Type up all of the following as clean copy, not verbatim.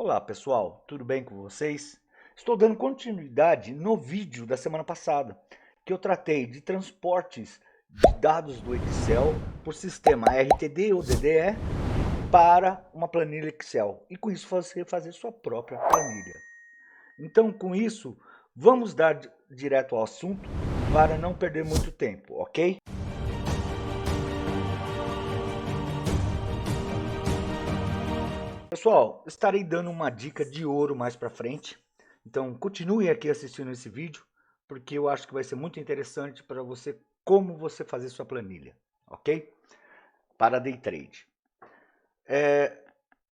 Olá pessoal, tudo bem com vocês? Estou dando continuidade no vídeo da semana passada, que eu tratei de transportes de dados do Excel por sistema RTD ou DDE para uma planilha Excel e com isso você fazer sua própria planilha. Então com isso, vamos dar direto ao assunto para não perder muito tempo, ok? Pessoal, estarei dando uma dica de ouro mais para frente, então continue aqui assistindo esse vídeo, porque eu acho que vai ser muito interessante para você como você fazer sua planilha, ok? Para day trade.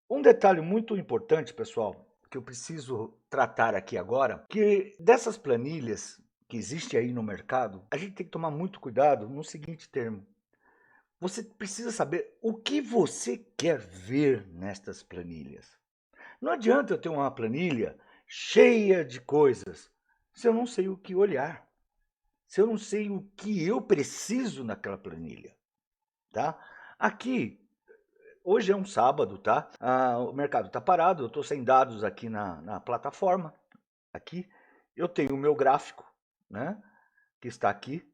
Um detalhe muito importante, pessoal, que eu preciso tratar aqui agora, que dessas planilhas que existem aí no mercado, a gente tem que tomar muito cuidado no seguinte termo. Você precisa saber o que você quer ver nestas planilhas. Não adianta eu ter uma planilha cheia de coisas se eu não sei o que olhar, se eu não sei o que eu preciso naquela planilha, tá? Aqui, hoje é um sábado, tá? O mercado está parado, eu estou sem dados aqui na plataforma, aqui. Eu tenho o meu gráfico, né? Que está aqui.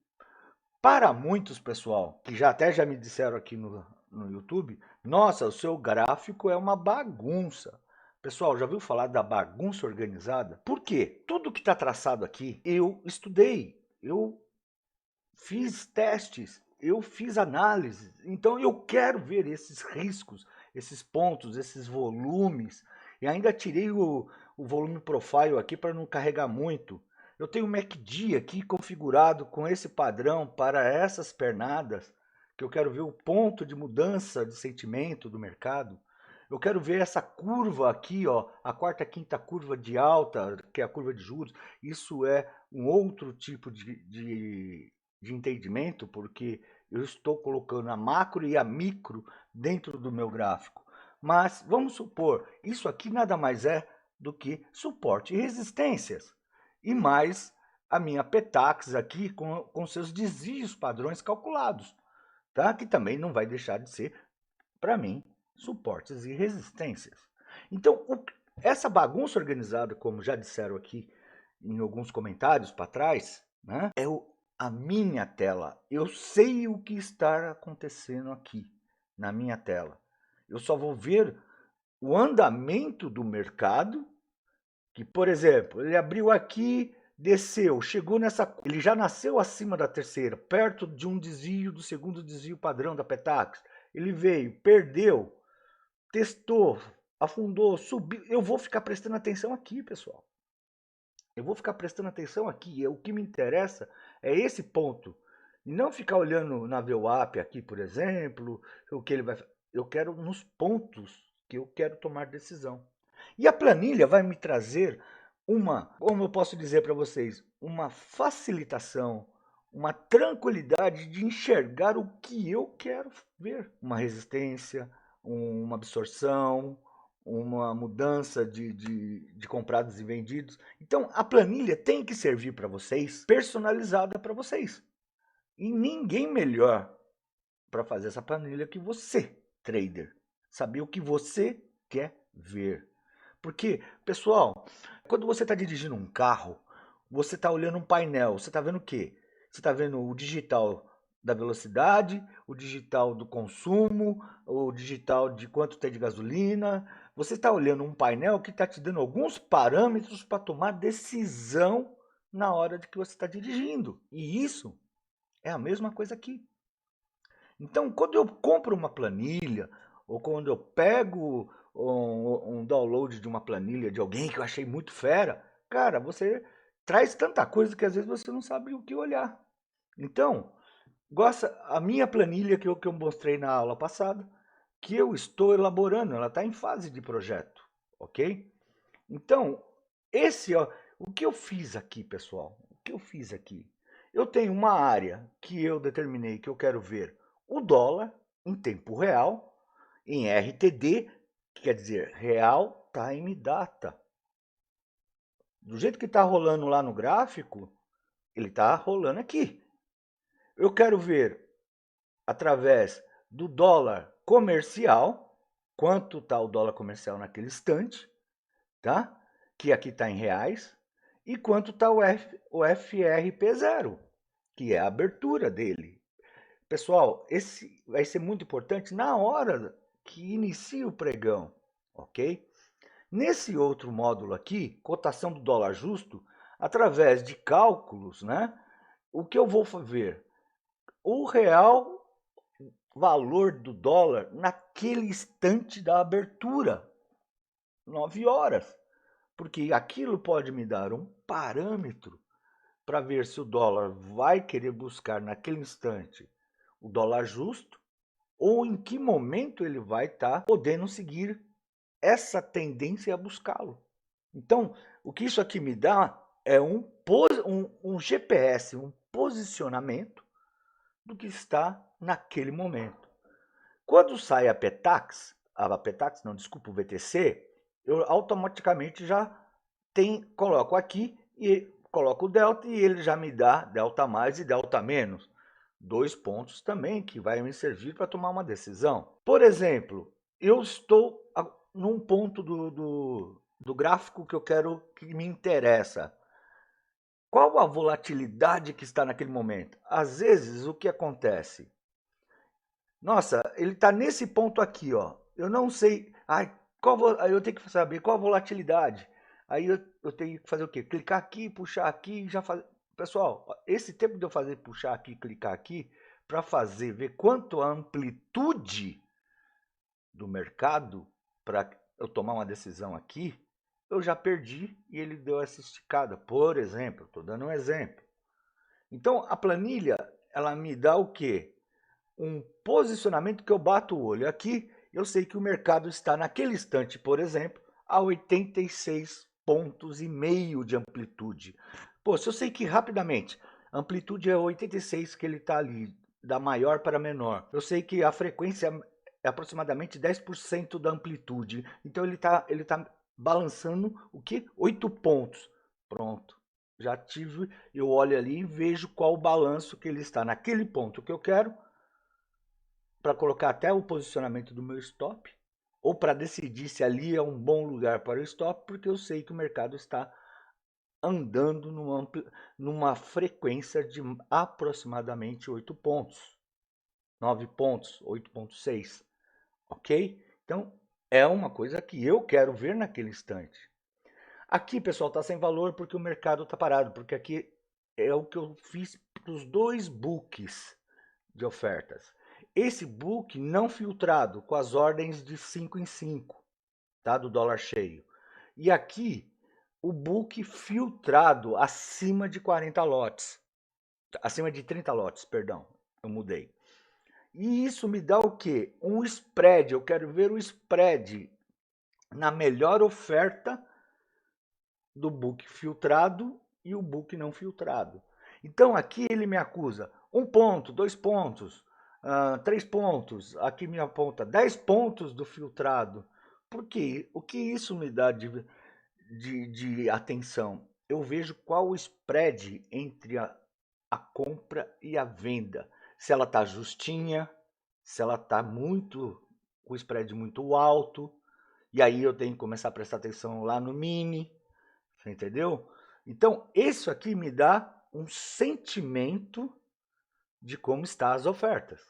Para muitos, pessoal, que já me disseram aqui no YouTube, nossa, o seu gráfico é uma bagunça. Pessoal, já ouviu falar da bagunça organizada? Por quê? Tudo que está traçado aqui, eu estudei, eu fiz testes, eu fiz análises. Então eu quero ver esses riscos, esses pontos, esses volumes. E ainda tirei o volume profile aqui para não carregar muito. Eu tenho o MACD aqui configurado com esse padrão para essas pernadas, que eu quero ver o ponto de mudança de sentimento do mercado. Eu quero ver essa curva aqui, ó, a quarta, quinta curva de alta, que é a curva de juros. Isso é um outro tipo de entendimento, porque eu estou colocando a macro e a micro dentro do meu gráfico. Mas vamos supor, isso aqui nada mais é do que suporte e resistências. E mais a minha Petax aqui com seus desvios padrões calculados, tá? Que também não vai deixar de ser, para mim, suportes e resistências. Então, essa bagunça organizada, como já disseram aqui em alguns comentários para trás, né, é a minha tela. Eu sei o que está acontecendo aqui na minha tela. Eu só vou ver o andamento do mercado, que, por exemplo, ele abriu aqui, desceu, chegou nessa, ele já nasceu acima da terceira, perto de um desvio do segundo desvio padrão da Petax. Ele veio, perdeu, testou, afundou, subiu. Eu vou ficar prestando atenção aqui, pessoal. Eu vou ficar prestando atenção aqui. O que me interessa é esse ponto. E não ficar olhando na VWAP aqui, por exemplo, o que ele vai. Eu quero nos pontos que eu quero tomar decisão. E a planilha vai me trazer como eu posso dizer para vocês, uma facilitação, uma tranquilidade de enxergar o que eu quero ver. Uma resistência, uma absorção, uma mudança de comprados e vendidos. Então, a planilha tem que servir para vocês, personalizada para vocês. E ninguém melhor para fazer essa planilha que você, trader. Saber o que você quer ver. Porque, pessoal, quando você está dirigindo um carro, você está olhando um painel, você está vendo o quê? Você está vendo o digital da velocidade, o digital do consumo, o digital de quanto tem de gasolina. Você está olhando um painel que está te dando alguns parâmetros para tomar decisão na hora de que você está dirigindo. E isso é a mesma coisa aqui. Então, quando eu compro uma planilha, ou quando eu pego um download de uma planilha de alguém que eu achei muito fera, cara, você traz tanta coisa que às vezes você não sabe o que olhar. Então, a minha planilha que eu mostrei na aula passada, que eu estou elaborando, ela está em fase de projeto, ok? Então, ó, o que eu fiz aqui, pessoal? O que eu fiz aqui? Eu tenho uma área que eu determinei que eu quero ver o dólar em tempo real, em RTD, que quer dizer Real Time Data. Do jeito que está rolando lá no gráfico, ele está rolando aqui. Eu quero ver através do dólar comercial, quanto está o dólar comercial naquele instante, tá? Que aqui está em reais, e quanto está o FRP0, que é a abertura dele. Pessoal, esse vai ser muito importante na hora que inicia o pregão, ok? Nesse outro módulo aqui, cotação do dólar justo, através de cálculos, né? O que eu vou ver? O real valor do dólar naquele instante da abertura, 9 horas. Porque aquilo pode me dar um parâmetro para ver se o dólar vai querer buscar naquele instante o dólar justo ou em que momento ele vai estar podendo seguir essa tendência a buscá-lo. Então, o que isso aqui me dá é um GPS, um posicionamento do que está naquele momento. Quando sai a Petax não, desculpa, o VTC, eu automaticamente já coloco aqui e coloco o delta e ele já me dá delta mais e delta menos. 2 pontos também que vai me servir para tomar uma decisão. Por exemplo, eu estou num ponto do gráfico que me interessa. Qual a volatilidade que está naquele momento? Às vezes, o que acontece? Nossa, ele está nesse ponto aqui, ó. Eu não sei. Eu tenho que saber qual a volatilidade. Aí eu tenho que fazer o quê? Clicar aqui, puxar aqui, já fazer. Pessoal, esse tempo de eu fazer puxar aqui, clicar aqui, para ver quanto a amplitude do mercado para eu tomar uma decisão aqui, eu já perdi e ele deu essa esticada. Por exemplo, estou dando um exemplo. Então, a planilha, ela me dá o quê? Um posicionamento que eu bato o olho. Aqui, eu sei que o mercado está naquele instante, por exemplo, a 86 pontos e meio de amplitude. Pô, se eu sei que rapidamente, a amplitude é 86 que ele está ali, da maior para menor. Eu sei que a frequência é aproximadamente 10% da amplitude. Então ele tá balançando o que? 8 pontos. Pronto. Já tive, eu olho ali e vejo qual o balanço que ele está naquele ponto que eu quero, para colocar até o posicionamento do meu stop, ou para decidir se ali é um bom lugar para o stop, porque eu sei que o mercado está andando numa frequência de aproximadamente 8 pontos, 9 pontos, 8,6, ok? Então, é uma coisa que eu quero ver naquele instante. Aqui, pessoal, está sem valor porque o mercado está parado, porque aqui é o que eu fiz para os 2 books de ofertas. Esse book não filtrado, com as ordens de 5 em 5, tá? Do dólar cheio. E aqui, o book filtrado acima de 40 lotes. Acima de 30 lotes, perdão. Eu mudei. E isso me dá o quê? Um spread. Eu quero ver o spread na melhor oferta do book filtrado e o book não filtrado. Então aqui ele me acusa 1 ponto, 2 pontos, 3 pontos, aqui me aponta 10 pontos do filtrado. Por quê? O que isso me dá de atenção? Eu vejo qual o spread entre a compra e a venda. Se ela está justinha, se ela está com o spread muito alto, e aí eu tenho que começar a prestar atenção lá no mini, você entendeu? Então, isso aqui me dá um sentimento de como estão as ofertas,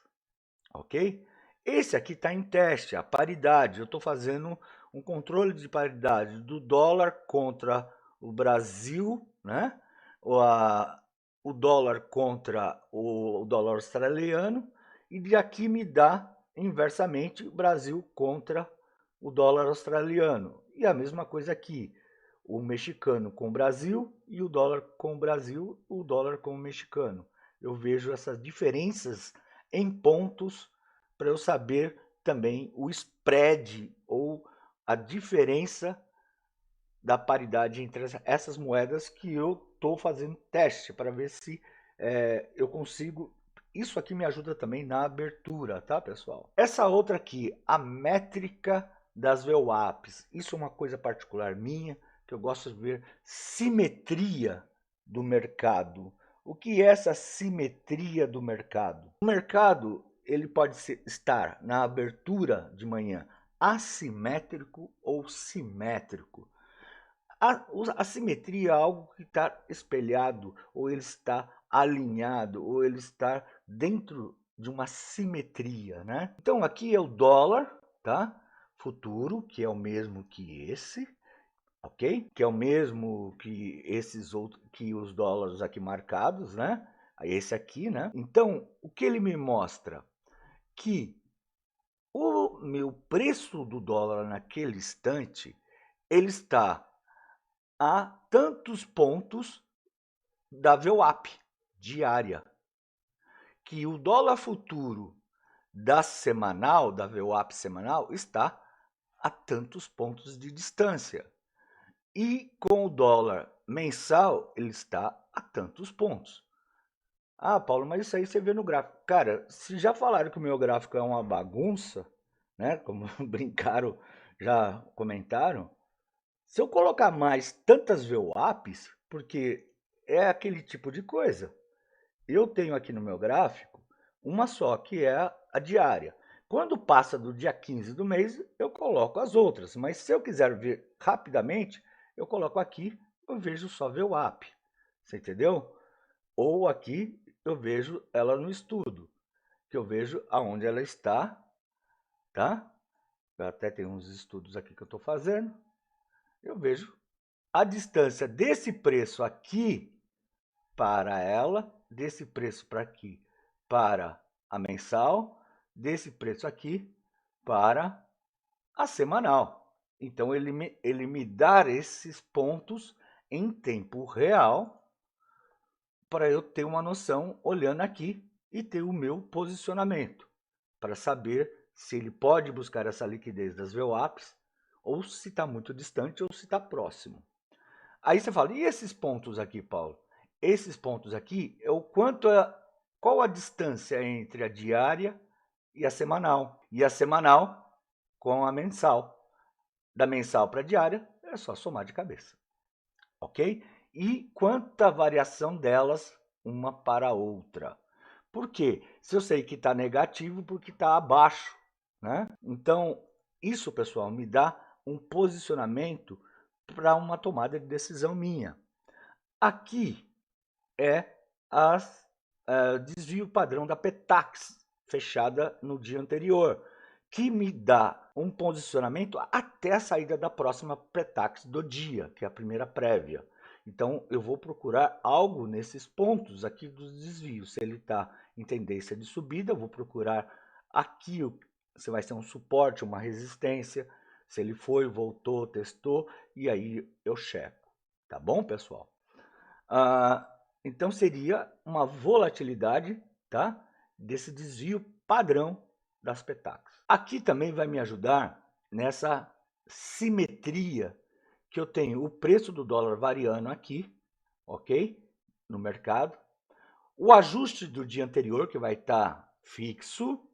ok? Esse aqui está em teste, a paridade. Eu estou fazendo um controle de paridade do dólar contra o Brasil, né? O dólar contra o dólar australiano, e de aqui me dá inversamente o Brasil contra o dólar australiano. E a mesma coisa aqui, o mexicano com o Brasil e o dólar com o Brasil, o dólar com o mexicano. Eu vejo essas diferenças em pontos para eu saber também o spread ou a diferença da paridade entre essas moedas que eu estou fazendo teste para ver se eu consigo. Isso aqui me ajuda também na abertura, tá, pessoal? Essa outra aqui, a métrica das VWAPs. Isso é uma coisa particular minha, que eu gosto de ver simetria do mercado. O que é essa simetria do mercado? O mercado ele pode estar na abertura de manhã assimétrico ou simétrico. A simetria é algo que está espelhado, ou ele está alinhado, ou ele está dentro de uma simetria, né? Então aqui é o dólar, tá? Futuro, que é o mesmo que esse, ok? Que é o mesmo que esses outros, que os dólares aqui marcados, né? Esse aqui, né? Então, o que ele me mostra? Que o meu preço do dólar naquele instante, ele está a tantos pontos da VWAP diária, que o dólar futuro da semanal, da VWAP semanal, está a tantos pontos de distância. E com o dólar mensal, ele está a tantos pontos. Ah, Paulo, mas isso aí você vê no gráfico. Cara, se já falaram que o meu gráfico é uma bagunça, né? Como brincaram, já comentaram. Se eu colocar mais tantas VWAPs, porque é aquele tipo de coisa. Eu tenho aqui no meu gráfico uma só, que é a diária. Quando passa do dia 15 do mês, eu coloco as outras. Mas se eu quiser ver rapidamente, eu coloco aqui, eu vejo só VWAP. Você entendeu? Ou aqui eu vejo ela no estudo, que eu vejo aonde ela está, tá? Eu até tem uns estudos aqui que eu estou fazendo. Eu vejo a distância desse preço aqui para ela, desse preço para aqui para a mensal, desse preço aqui para a semanal. Então ele me dá esses pontos em tempo real para eu ter uma noção olhando aqui e ter o meu posicionamento, para saber se ele pode buscar essa liquidez das VWAPs ou se está muito distante ou se está próximo. Aí você fala, e esses pontos aqui, Paulo? Esses pontos aqui é o quanto qual a distância entre a diária e a semanal. E a semanal com a mensal. Da mensal para a diária é só somar de cabeça. Ok? E quanta variação delas uma para a outra. Por quê? Se eu sei que está negativo, porque está abaixo. Né? Então, isso, pessoal, me dá um posicionamento para uma tomada de decisão minha. Aqui é desvio padrão da Petax, fechada no dia anterior, que me dá um posicionamento até a saída da próxima Petax do dia, que é a primeira prévia. Então, eu vou procurar algo nesses pontos aqui dos desvios. Se ele está em tendência de subida, eu vou procurar aqui se vai ser um suporte, uma resistência. Se ele foi, voltou, testou, e aí eu checo. Tá bom, pessoal? Então seria uma volatilidade, tá? Desse desvio padrão das Petax. Aqui também vai me ajudar nessa simetria que eu tenho o preço do dólar variando aqui, ok? No mercado. O ajuste do dia anterior, que vai estar fixo.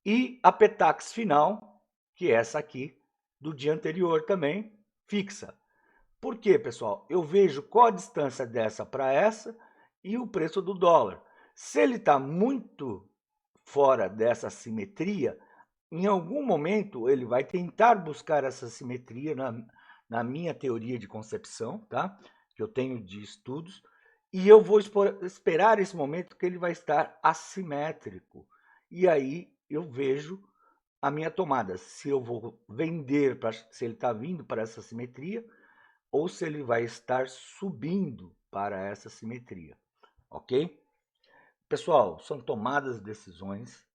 E a Petax final, que é essa aqui, do dia anterior também, fixa. Por quê, pessoal? Eu vejo qual a distância dessa para essa e o preço do dólar. Se ele está muito fora dessa simetria, em algum momento ele vai tentar buscar essa simetria na minha teoria de concepção, tá? Que eu tenho de estudos, e eu vou esperar esse momento que ele vai estar assimétrico. E aí eu vejo a minha tomada, se eu vou vender, se ele está vindo para essa simetria, ou se ele vai estar subindo para essa simetria, ok? Pessoal, são tomadas de decisões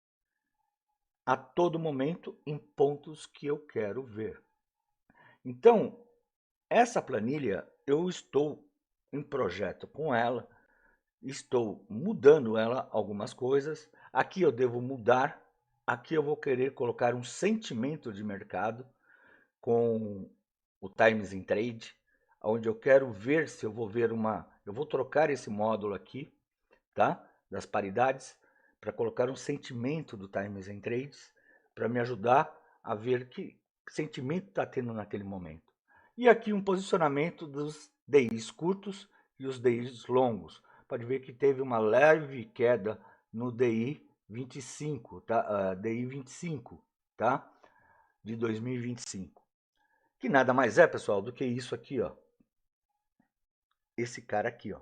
a todo momento em pontos que eu quero ver. Então, essa planilha eu estou em projeto com ela, estou mudando ela algumas coisas. Aqui eu devo mudar, aqui eu vou querer colocar um sentimento de mercado com o Times in Trade, onde eu quero ver se eu vou ver eu vou trocar esse módulo aqui, tá? Das paridades, para colocar um sentimento do Times in Trades, para me ajudar a ver que sentimento está tendo naquele momento. E aqui um posicionamento dos DIs curtos e os DIs longos. Pode ver que teve uma leve queda no DI 25, tá? DI 25, tá? De 2025. que nada mais é, pessoal, do que isso aqui, ó. Esse cara aqui, ó.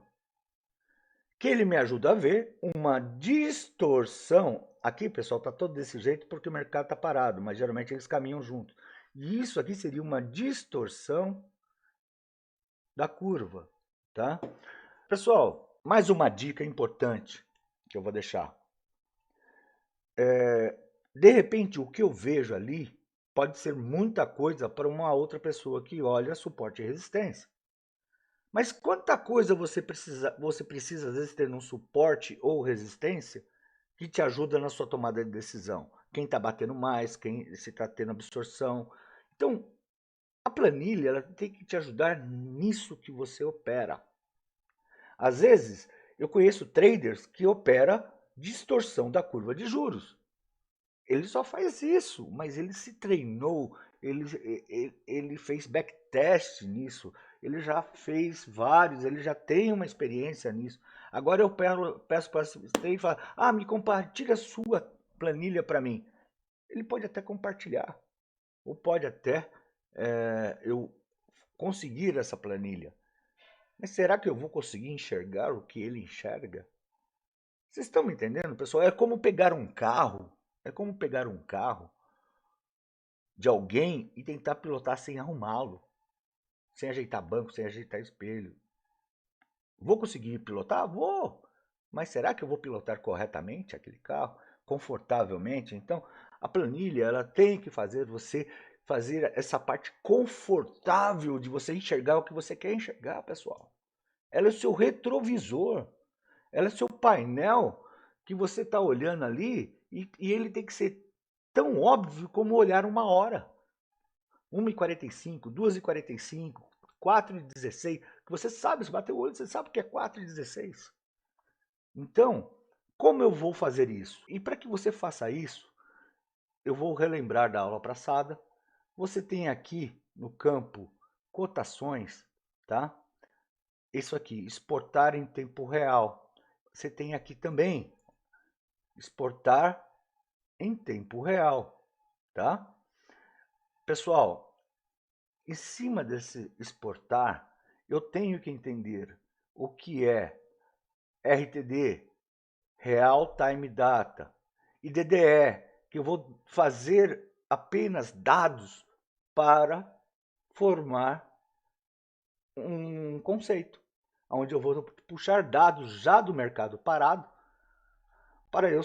Que ele me ajuda a ver uma distorção. Aqui, pessoal, tá todo desse jeito porque o mercado tá parado, mas geralmente eles caminham juntos. E isso aqui seria uma distorção da curva, tá? Pessoal, mais uma dica importante que eu vou deixar. De repente, o que eu vejo ali pode ser muita coisa para uma outra pessoa que olha suporte e resistência. Mas quanta coisa você precisa às vezes ter num suporte ou resistência que te ajuda na sua tomada de decisão. Quem está batendo mais, quem se está tendo absorção. Então, a planilha ela tem que te ajudar nisso que você opera. Às vezes, eu conheço traders que operam distorção da curva de juros. Ele só faz isso, mas ele se treinou, ele fez backtest nisso, ele já fez vários, ele já tem uma experiência nisso. Agora eu peço para você e falo, me compartilha a sua planilha para mim. Ele pode até compartilhar, ou pode até eu conseguir essa planilha. Mas será que eu vou conseguir enxergar o que ele enxerga? Vocês estão me entendendo, pessoal? É como pegar um carro. É como pegar um carro de alguém e tentar pilotar sem arrumá-lo, sem ajeitar banco, sem ajeitar espelho. Vou conseguir pilotar? Vou. Mas será que eu vou pilotar corretamente aquele carro, confortavelmente? Então, a planilha ela tem que fazer você fazer essa parte confortável de você enxergar o que você quer enxergar, pessoal. Ela é o seu retrovisor. Ela é seu painel que você está olhando ali e ele tem que ser tão óbvio como olhar uma hora. 1h45, 2h45, 4h16, que você sabe, se bater o olho, você sabe que é 4h16. Então, como eu vou fazer isso? E para que você faça isso, eu vou relembrar da aula passada. Você tem aqui no campo cotações, tá? Isso aqui, exportar em tempo real. Você tem aqui também exportar em tempo real, tá? Pessoal, em cima desse exportar, eu tenho que entender o que é RTD, Real Time Data, e DDE, que eu vou fazer apenas dados para formar um conceito, onde eu vou puxar dados já do mercado parado para eu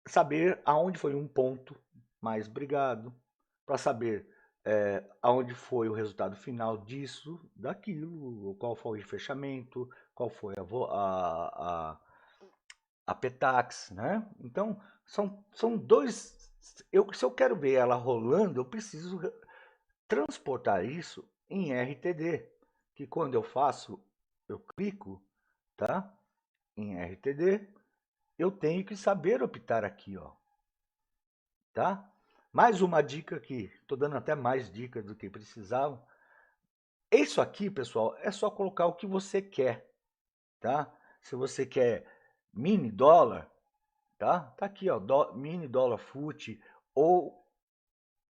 saber aonde foi um ponto mais brigado, para saber aonde foi o resultado final disso, daquilo, qual foi o fechamento, qual foi a Petax, né? Então, são dois. Se eu quero ver ela rolando, eu preciso transportar isso em RTD, que quando eu faço, eu clico, tá? Em RTD, eu tenho que saber optar aqui, ó, tá? Mais uma dica aqui, estou dando até mais dicas do que precisava. Isso aqui, pessoal, é só colocar o que você quer, tá? Se você quer mini dólar, tá? Tá aqui, ó, mini dólar FUT ou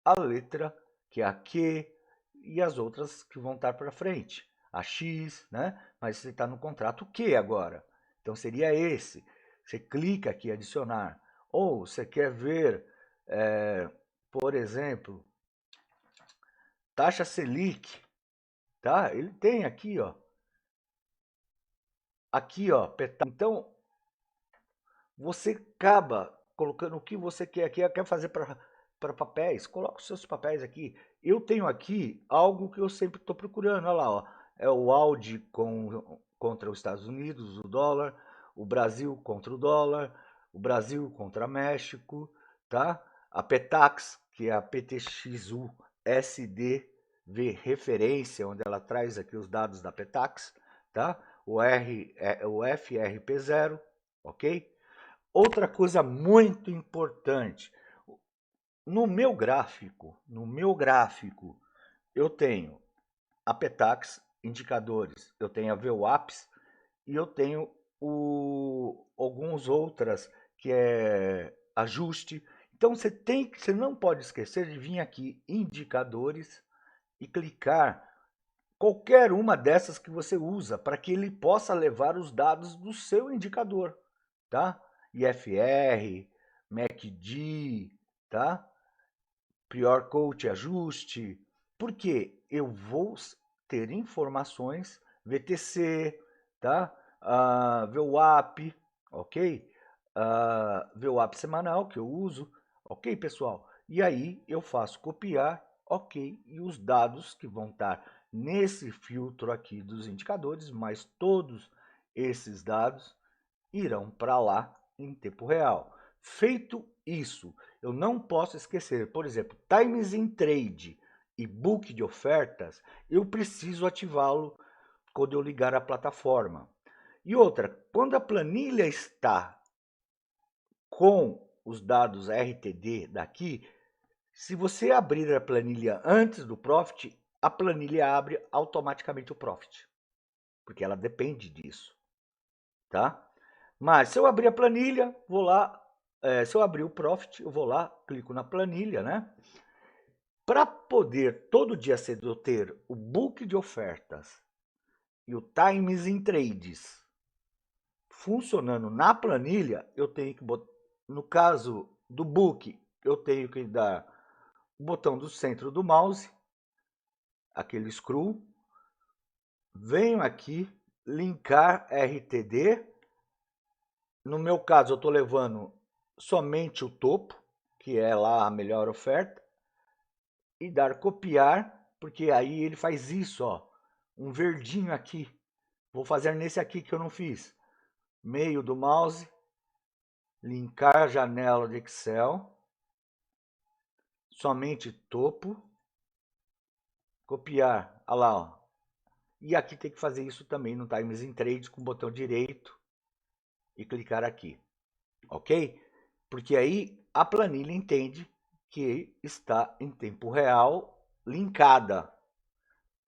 a letra que é a Q e as outras que vão estar para frente, a X, né? Mas você está no contrato Q agora, então seria esse. Você clica aqui em adicionar, ou você quer ver, por exemplo, taxa Selic, tá? Ele tem aqui, ó. Aqui, ó. Então, você acaba colocando o que você quer aqui, quer fazer para papéis. Coloca os seus papéis aqui. Eu tenho aqui algo que eu sempre estou procurando. Olha lá, ó. É o Audi contra os Estados Unidos, o dólar. O Brasil contra o dólar. O Brasil contra México, tá? A Petax, que é a PTXU SDV referência, onde ela traz aqui os dados da Petax, tá? O FRP0, ok? Outra coisa muito importante, no meu gráfico, eu tenho a Petax, indicadores, eu tenho a VWAPs e eu tenho alguns outras que é ajuste. Então você não pode esquecer de vir aqui indicadores e clicar qualquer uma dessas que você usa para que ele possa levar os dados do seu indicador, tá? IFR, MACD, tá? Prior Coach Ajuste, porque eu vou ter informações VTC, tá? VWAP, ok? VWAP semanal que eu uso, ok, pessoal? E aí eu faço copiar, ok, e os dados que vão estar nesse filtro aqui dos indicadores, mas todos esses dados irão para lá em tempo real. Feito isso, eu não posso esquecer, por exemplo, Times in Trade e Book de ofertas, eu preciso ativá-lo quando eu ligar a plataforma. E outra, quando a planilha está com os dados RTD daqui, se você abrir a planilha antes do Profit, a planilha abre automaticamente o Profit, porque ela depende disso, tá? Mas se eu abrir a planilha, vou lá, se eu abrir o Profit, eu vou lá, clico na planilha, né? Para poder todo dia cedo eu ter o book de ofertas e o Times in Trades funcionando na planilha, eu tenho que botar, no caso do book, eu tenho que dar o botão do centro do mouse, aquele scroll, venho aqui, linkar RTD. No meu caso, eu estou levando somente o topo, que é lá a melhor oferta, e dar copiar, porque aí ele faz isso, ó, um verdinho aqui. Vou fazer nesse aqui que eu não fiz. Meio do mouse, linkar janela de Excel, somente topo, copiar, olha lá, ó. E aqui tem que fazer isso também no Times in Trades com o botão direito e clicar aqui, ok? Porque aí a planilha entende que está em tempo real linkada.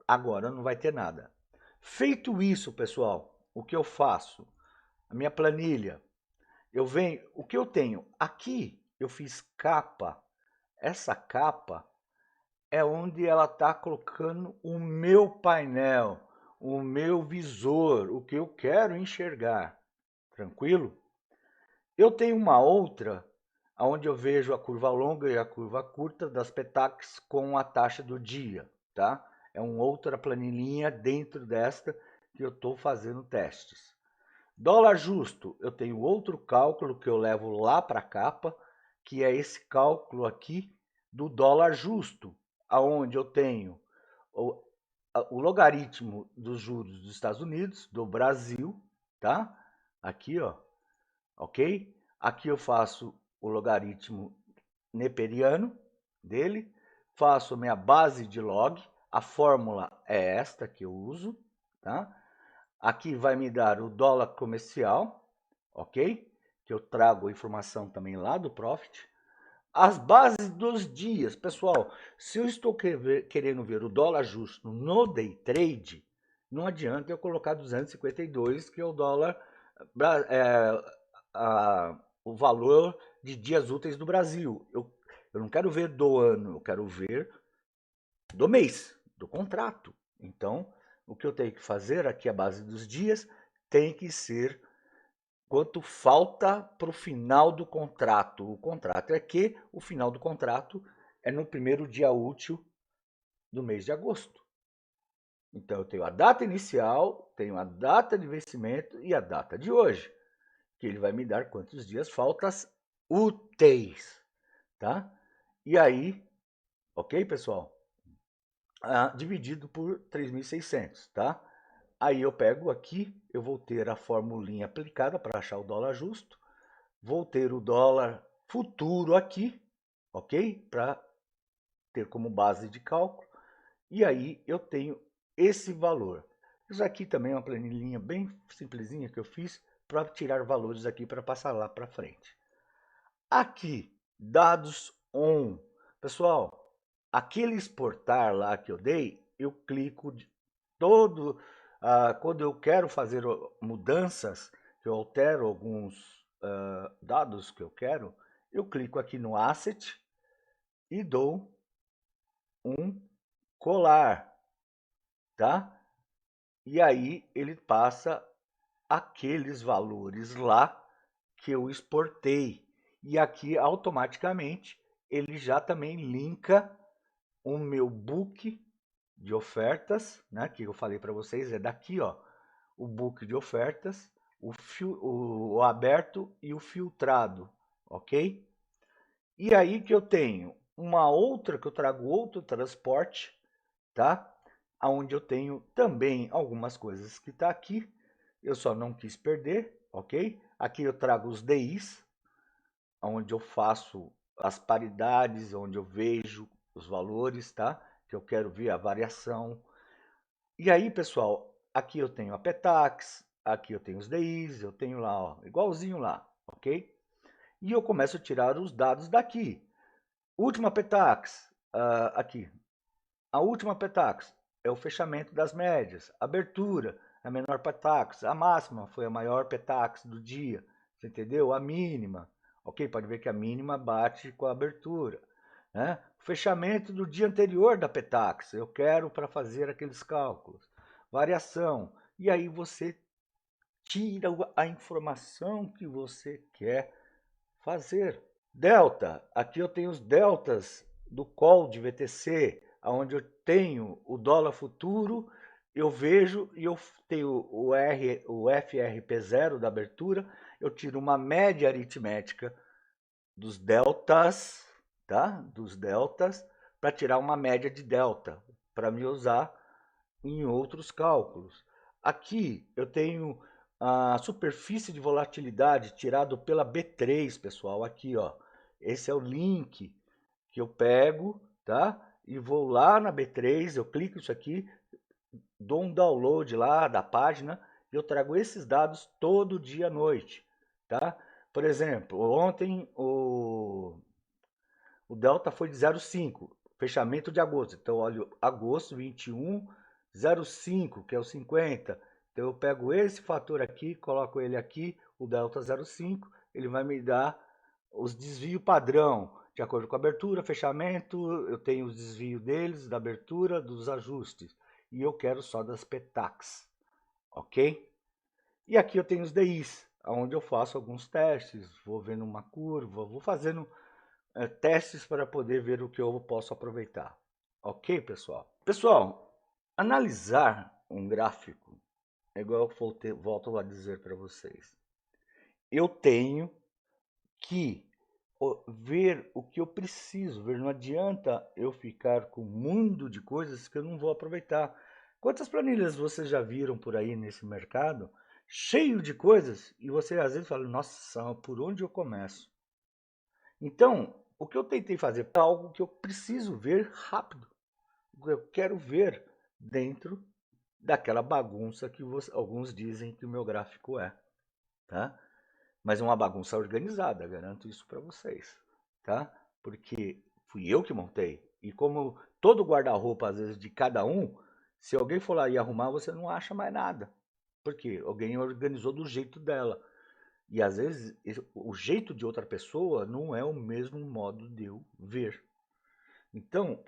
Agora não vai ter nada. Feito isso, pessoal, o que eu faço? A minha planilha, eu venho, o que eu tenho? Aqui eu fiz capa. Essa capa é onde ela está colocando o meu painel, o meu visor, o que eu quero enxergar. Tranquilo? Eu tenho uma outra onde eu vejo a curva longa e a curva curta das PETACs com a taxa do dia, tá? É uma outra planilhinha dentro desta que eu estou fazendo testes. Dólar justo, eu tenho outro cálculo que eu levo lá para a capa, que é esse cálculo aqui do dólar justo, aonde eu tenho o logaritmo dos juros dos Estados Unidos, do Brasil, tá? Aqui, ó, ok? Aqui eu faço o logaritmo neperiano dele, faço minha base de log, a fórmula é esta que eu uso, tá? Aqui vai me dar o dólar comercial, ok? Que eu trago a informação também lá do Profit. As bases dos dias, pessoal, se eu estou querendo ver o dólar justo no day trade, não adianta eu colocar 252, que é o dólar, o valor de dias úteis do Brasil. Eu não quero ver do ano, eu quero ver do mês, do contrato. Então, o que eu tenho que fazer aqui, a base dos dias, tem que ser quanto falta para o final do contrato. O contrato é que o final do contrato é no primeiro dia útil do mês de agosto. Então, eu tenho a data inicial, tenho a data de vencimento e a data de hoje, que ele vai me dar quantos dias faltas úteis, tá? E aí, ok, pessoal? Dividido por 3.600, tá? Aí eu pego aqui, eu vou ter a formulinha aplicada para achar o dólar justo, vou ter o dólar futuro aqui, ok? Para ter como base de cálculo, e aí eu tenho esse valor. Isso aqui também é uma planilhinha bem simplesinha que eu fiz para tirar valores aqui para passar lá para frente. Aqui, dados on. Pessoal, aquele exportar lá que eu dei, eu clico todo, quando eu quero fazer mudanças, que eu altero alguns dados que eu quero, eu clico aqui no Asset e dou um colar, tá? E aí ele passa aqueles valores lá que eu exportei. E aqui automaticamente ele já também linka o meu book de ofertas, né, que eu falei para vocês, é daqui, ó, o book de ofertas, o aberto e o filtrado, ok? E aí que eu tenho uma outra, que eu trago outro transporte, tá? Onde eu tenho também algumas coisas que tá aqui, eu só não quis perder, ok? Aqui eu trago os DIs, onde eu faço as paridades, onde eu vejo os valores, tá? Que eu quero ver a variação. E aí, pessoal, aqui eu tenho a Petax, aqui eu tenho os DIs, eu tenho lá, ó, igualzinho lá, ok? E eu começo a tirar os dados daqui. Última Petax, aqui. A última Petax é o fechamento das médias. Abertura, a menor Petax. A máxima foi a maior Petax do dia. Você entendeu? A mínima. Ok? Pode ver que a mínima bate com a abertura. Né? Fechamento do dia anterior da Petax. Eu quero para fazer aqueles cálculos. Variação. E aí você tira a informação que você quer fazer. Delta, aqui eu tenho os deltas do call de VTC, onde eu tenho o dólar futuro, eu vejo e eu tenho o FRP0 da abertura, eu tiro uma média aritmética dos deltas, tá? Dos deltas, para tirar uma média de delta, para me usar em outros cálculos. Aqui eu tenho a superfície de volatilidade tirado pela B3, pessoal, aqui, ó. Esse é o link que eu pego, tá? E vou lá na B3, eu clico isso aqui, dou um download lá da página e eu trago esses dados todo dia à noite, tá? Por exemplo, ontem o delta foi de 0,5, fechamento de agosto. Então, olha, agosto 21, 0,5, que é o 50. Então, eu pego esse fator aqui, coloco ele aqui, o delta 0,5, ele vai me dar os desvios padrão, de acordo com a abertura, fechamento, eu tenho os desvios deles, da abertura, dos ajustes. E eu quero só das PETAX, ok? E aqui eu tenho os DIs, onde eu faço alguns testes, vou vendo uma curva, vou fazendo testes para poder ver o que eu posso aproveitar. Ok, pessoal? Pessoal, analisar um gráfico é igual eu volto a dizer para vocês. Eu tenho que ver o que eu preciso ver. Não adianta eu ficar com um mundo de coisas que eu não vou aproveitar. Quantas planilhas vocês já viram por aí nesse mercado? Cheio de coisas e você às vezes fala, nossa, por onde eu começo? Então, o que eu tentei fazer é algo que eu preciso ver rápido. Eu quero ver dentro daquela bagunça que alguns dizem que o meu gráfico é, tá? Mas é uma bagunça organizada, garanto isso para vocês, tá? Porque fui eu que montei. E como todo guarda-roupa, às vezes, de cada um, se alguém for lá e arrumar, você não acha mais nada. Porque alguém organizou do jeito dela. E às vezes o jeito de outra pessoa não é o mesmo modo de eu ver. Então,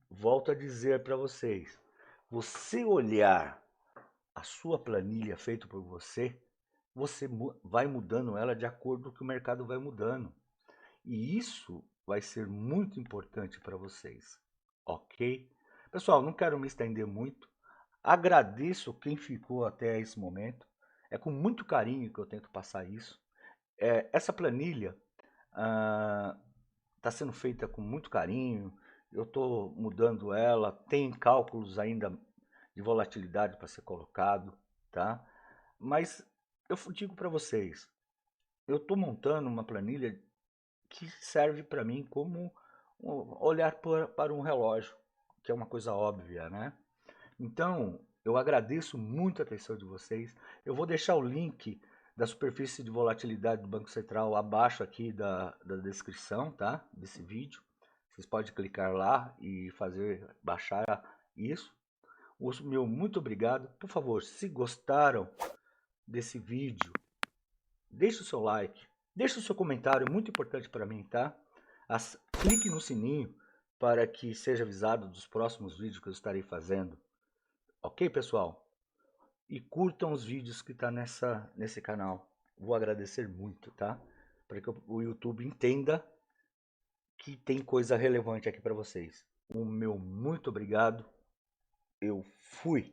volto a dizer para vocês, você olhar a sua planilha feita por você, você vai mudando ela de acordo com o que o mercado vai mudando. E isso vai ser muito importante para vocês, ok? Pessoal, não quero me estender muito. Agradeço quem ficou até esse momento. É com muito carinho que eu tento passar isso. Essa planilha está sendo feita com muito carinho. Eu estou mudando ela. Tem cálculos ainda de volatilidade para ser colocado, tá? Mas eu digo para vocês, eu estou montando uma planilha que serve para mim como olhar para um relógio, que é uma coisa óbvia, né? Então, eu agradeço muito a atenção de vocês. Eu vou deixar o link da superfície de volatilidade do Banco Central abaixo aqui da descrição, tá? Desse vídeo. Vocês podem clicar lá e baixar isso. O meu muito obrigado. Por favor, se gostaram desse vídeo, deixe o seu like, deixe o seu comentário, muito importante para mim, tá? Clique no sininho para que seja avisado dos próximos vídeos que eu estarei fazendo. Ok, pessoal? E curtam os vídeos que tá nesse canal. Vou agradecer muito, tá? Para que o YouTube entenda que tem coisa relevante aqui para vocês. O meu muito obrigado. Eu fui.